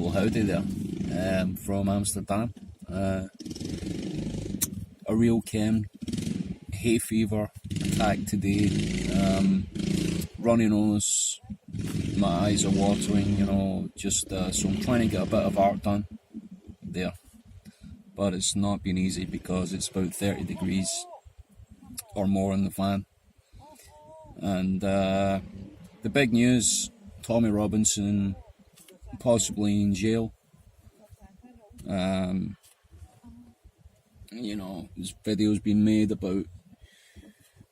Well, howdy there. From Amsterdam. A real hay fever attack today. Runny nose, my eyes are watering, so I'm trying to get a bit of art done there. But it's not been easy because it's about 30 degrees or more in the van. And the big news, Tommy Robinson possibly in jail. There's videos being made about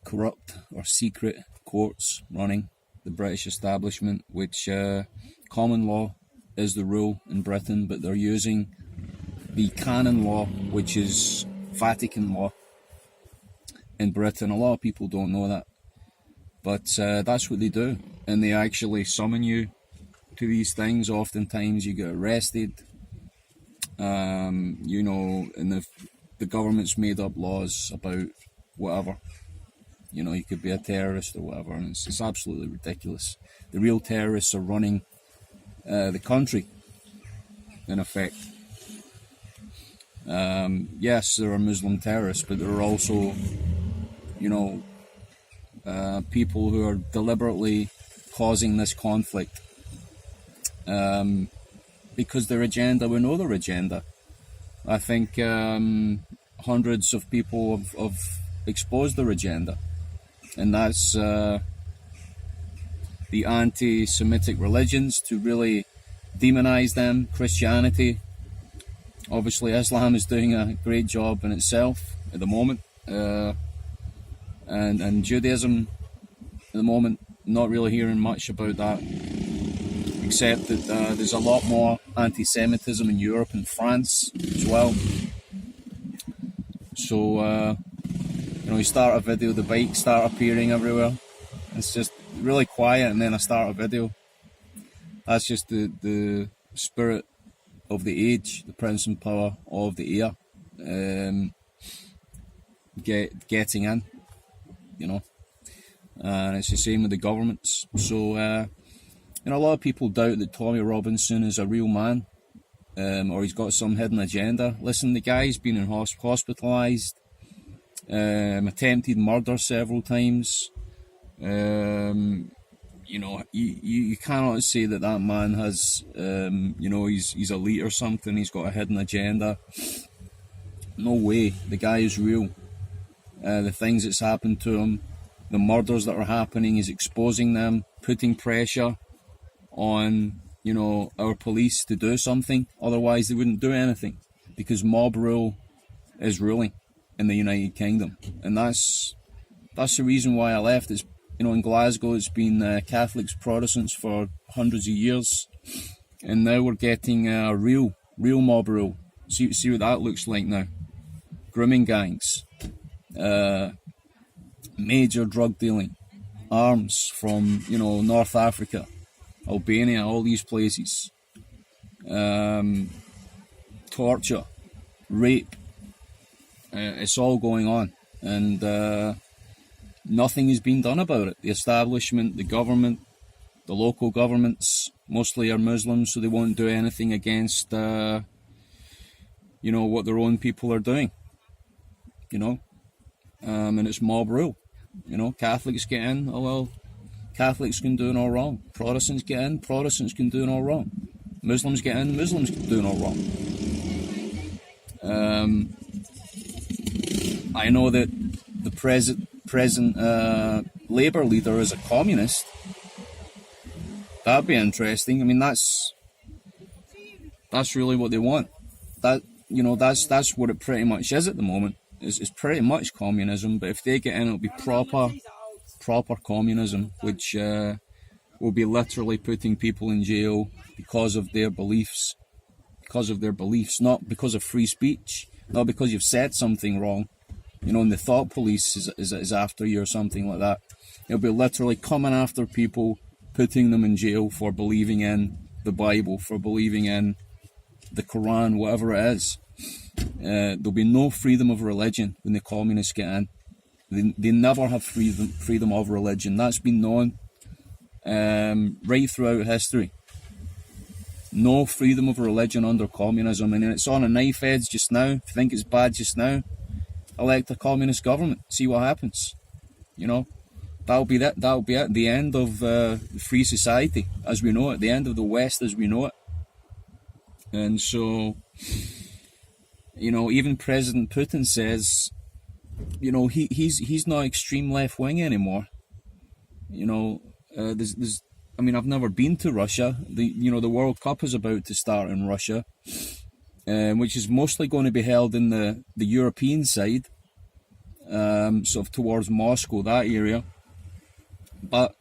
corrupt or secret courts running the British establishment, which common law is the rule in Britain, but they're using the canon law, which is Vatican law in Britain. A lot of people don't know that, but that's what they do, and they actually summon you to these things. Oftentimes you get arrested, and the government's made up laws about whatever. You could be a terrorist or whatever, and it's absolutely ridiculous. The real terrorists are running the country, in effect. Yes, there are Muslim terrorists, but there are also, people who are deliberately causing this conflict because their agenda, we know their agenda. I think hundreds of people have exposed their agenda, and that's the anti-Semitic religions, to really demonize them. Christianity, obviously Islam is doing a great job in itself at the moment, and Judaism at the moment, not really hearing much about that, except that there's a lot more anti-Semitism in Europe and France as well. So you start a video, the bikes start appearing everywhere. It's just really quiet, and then I start a video. That's just the spirit of the age, the prince and power of the air, getting in, and it's the same with the governments. So a lot of people doubt that Tommy Robinson is a real man, or he's got some hidden agenda. Listen, the guy's been hospitalised, attempted murder several times. You cannot say that man has, he's elite or something. He's got a hidden agenda. No way. The guy is real. The things that's happened to him, the murders that are happening, is exposing them, putting pressure on, our police to do something. Otherwise, they wouldn't do anything, because mob rule is ruling in the United Kingdom, and that's the reason why I left. It's in Glasgow, it's been Catholics, Protestants for hundreds of years, and now we're getting real mob rule. See what that looks like now. Grooming gangs, major drug dealing, arms from North Africa, Albania, all these places, torture, rape. It's all going on, and nothing has been done about it. The establishment, the government, the local governments, mostly are Muslims, so they won't do anything against, what their own people are doing, and it's mob rule. Catholics get in, oh well, Catholics can do no wrong. Protestants get in, Protestants can do no wrong. Muslims get in, Muslims can do no wrong. I know that the present Labour leader is a communist. That'd be interesting. I mean, that's really what they want. That's what it pretty much is at the moment. It's pretty much communism. But if they get in, it'll be proper communism, which will be literally putting people in jail because of their beliefs. Not because of free speech, not because you've said something wrong. And the thought police is after you or something like that. It'll be literally coming after people, putting them in jail for believing in the Bible, for believing in the Quran, whatever it is. There'll be no freedom of religion when the communists get in. They never have freedom of religion. That's been known right throughout history. No freedom of religion under communism, and it's on a knife edge just now. If you think it's bad just now, elect a communist government, see what happens. You know, that'll be it. The end of free society as we know it, the end of the West as we know it. And so, you know, even President Putin says, you know, he's not extreme left wing anymore. You know, I mean, I've never been to Russia. The World Cup is about to start in Russia, which is mostly going to be held in the European side, sort of towards Moscow, that area. But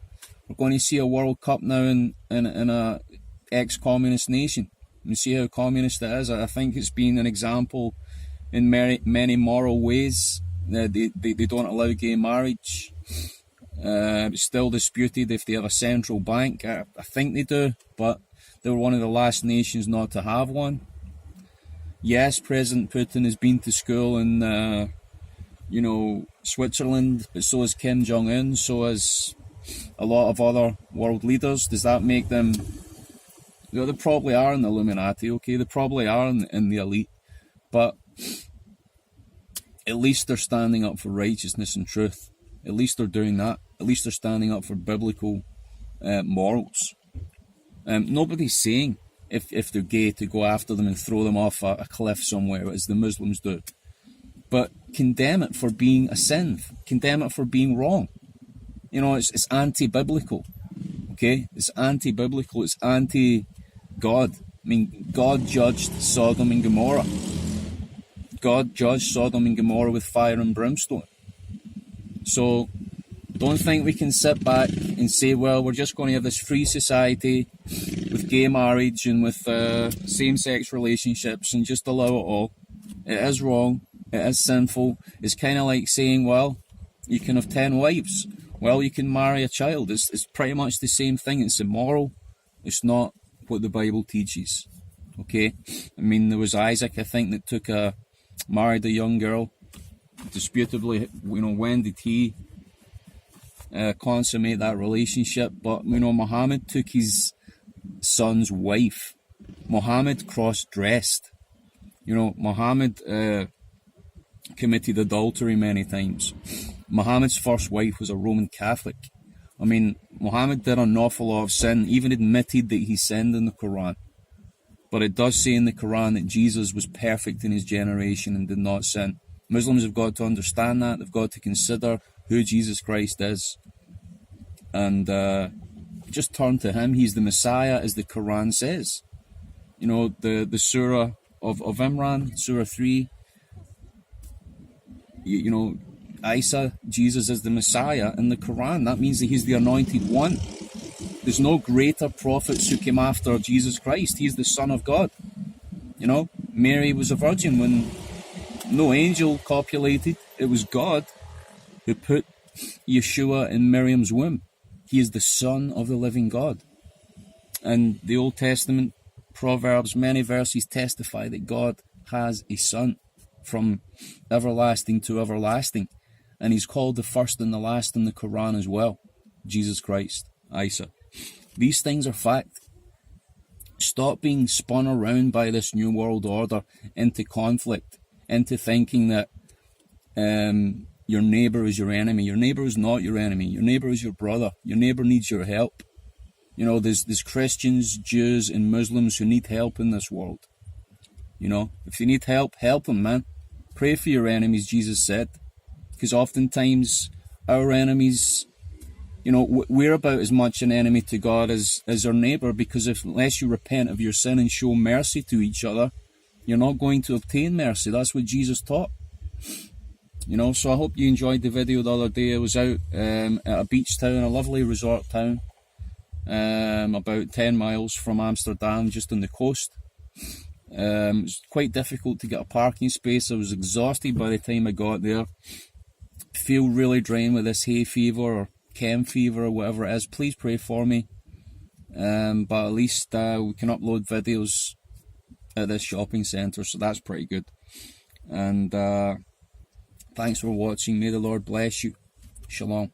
we're going to see a World Cup now in a ex-communist nation. And see how communist it is. I think it's been an example in many moral ways. They don't allow gay marriage. It's still disputed if they have a central bank. I think they do, but they were one of the last nations not to have one. Yes, President Putin has been to school in, Switzerland, but so has Kim Jong-un, so has a lot of other world leaders. Does that make them... You know, they probably are in the Illuminati, okay? They probably are in the elite, but at least they're standing up for righteousness and truth. At least they're doing that. At least they're standing up for biblical morals. Nobody's saying if they're gay to go after them and throw them off a cliff somewhere, as the Muslims do. But condemn it for being a sin. Condemn it for being wrong. You know, it's anti-biblical. Okay? It's anti-biblical. It's anti-God. I mean, God judged Sodom and Gomorrah. God judged Sodom and Gomorrah with fire and brimstone. So, don't think we can sit back and say, well, we're just going to have this free society with gay marriage and with same-sex relationships and just allow it all. It is wrong. It is sinful. It's kind of like saying, well, you can have 10 wives. Well, you can marry a child. It's pretty much the same thing. It's immoral. It's not what the Bible teaches. Okay? I mean, there was Isaac, I think, that married a young girl. Disputably, when did he consummate that relationship? But, Muhammad took his son's wife. Muhammad cross-dressed. Muhammad committed adultery many times. Muhammad's first wife was a Roman Catholic. I mean, Muhammad did an awful lot of sin, even admitted that he sinned in the Quran. But it does say in the Quran that Jesus was perfect in his generation and did not sin. Muslims have got to understand that. They've got to consider who Jesus Christ is. And just turn to him. He's the Messiah, as the Quran says. The Surah of Imran, Surah 3. Isa, Jesus is the Messiah in the Quran. That means that he's the anointed one. There's no greater prophets who came after Jesus Christ. He's the Son of God. Mary was a virgin when no angel copulated. It was God who put Yeshua in Miriam's womb. He is the Son of the living God. And the Old Testament, Proverbs, many verses testify that God has a son from everlasting to everlasting. And he's called the first and the last in the Quran as well. Jesus Christ, Isa. These things are fact. Stop being spun around by this new world order into conflict, into thinking that your neighbour is your enemy. Your neighbour is not your enemy. Your neighbour is your brother. Your neighbour needs your help. There's Christians, Jews, and Muslims who need help in this world. If you need help, help them, man. Pray for your enemies, Jesus said. Because oftentimes, our enemies, we're about as much an enemy to God as our neighbour, because unless you repent of your sin and show mercy to each other, you're not going to obtain mercy. That's what Jesus taught. So I hope you enjoyed the video the other day. I was out at a beach town, a lovely resort town, about 10 miles from Amsterdam, just on the coast. It was quite difficult to get a parking space. I was exhausted by the time I got there. Feel really drained with this hay fever or Chemfever or whatever it is. Please pray for me. But at least we can upload videos at this shopping centre, so that's pretty good. And thanks for watching. May the Lord bless you. Shalom.